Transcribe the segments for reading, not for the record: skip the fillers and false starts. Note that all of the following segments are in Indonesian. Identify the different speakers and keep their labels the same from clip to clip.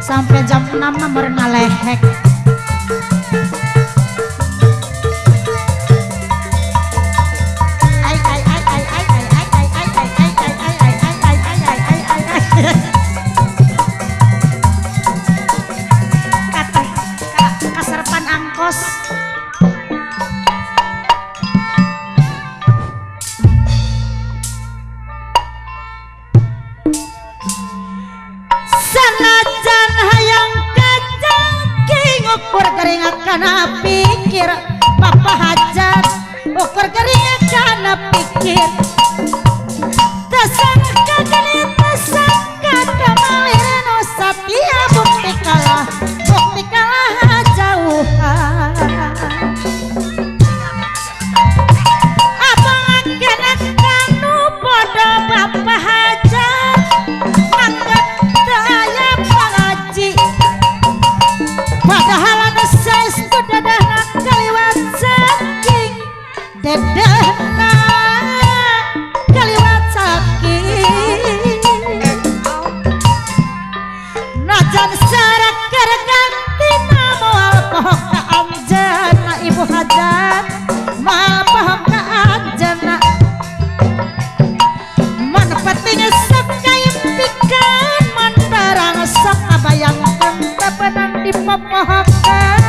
Speaker 1: sampai jam 6 nomor ngalehek. Kaserpan angkos. Sanajan hayang kajangking ukur keringat kana pikir Papa Hajat ukur keringat kana pikir tasangka kali tasangka kamalir no satya bukti kalah jauhan abang akan kanu podo Papa Hajat angkat daya pengaji padahal ada saestu dadahna kaliwat saking dadahna kaliwat saking najan sarakar gantina moal pohok ka anjeunna Ibu Hajat moal pohok ka anjeunna man penting sok kaimpikan man barang sok abayangkeun tepenan dipopohokeun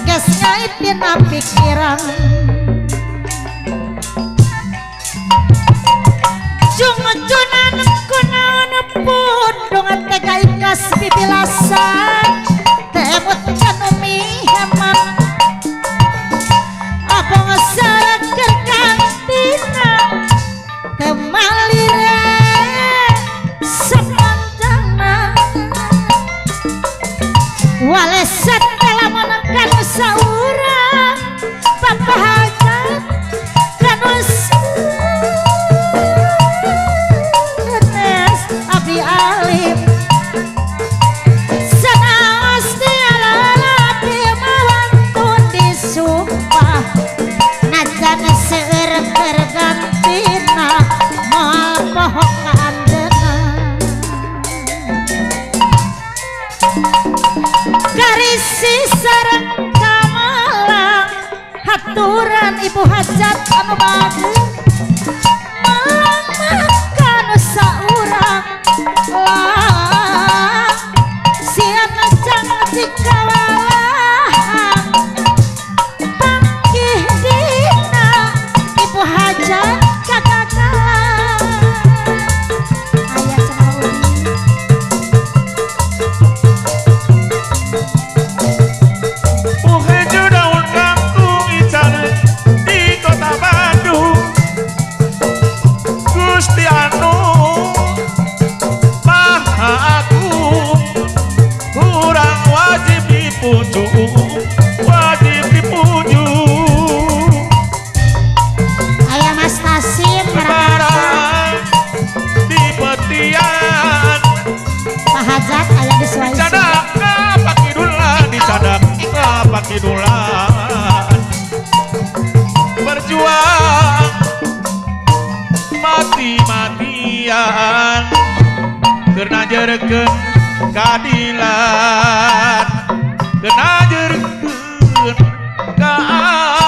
Speaker 1: geus ngaitina pikiran jungujunan kunaon pundung tega ikas bibilasan temut kanumi hemat abang sarakir kantina kemalire sepanjangna walesan lamun kanu saurang Papa Hajat kanu sanes abdi alim sanaos dialalati mawantun disumpah najan seueur bergantina moal pohok ka anjeunna karisi sareng kamalang haturan Ibu Hajat anu bageus malang makan saurang lah siana jangan dikawalahan pangkih dina Ibu Hajat kagagalan aya cenah
Speaker 2: Uheju daun kampung Ican di kota Bandung Gusti anu Maha Agung kurang wajib dipuju
Speaker 1: aya Mas Tasim
Speaker 2: barang di petian
Speaker 1: Pak Hajat aya di Sulawesi
Speaker 2: dicadak ka pakidulan dicadak ka pakidulan berjuang mati-matian kena jerkeun keadilan kena jerkeun keadilan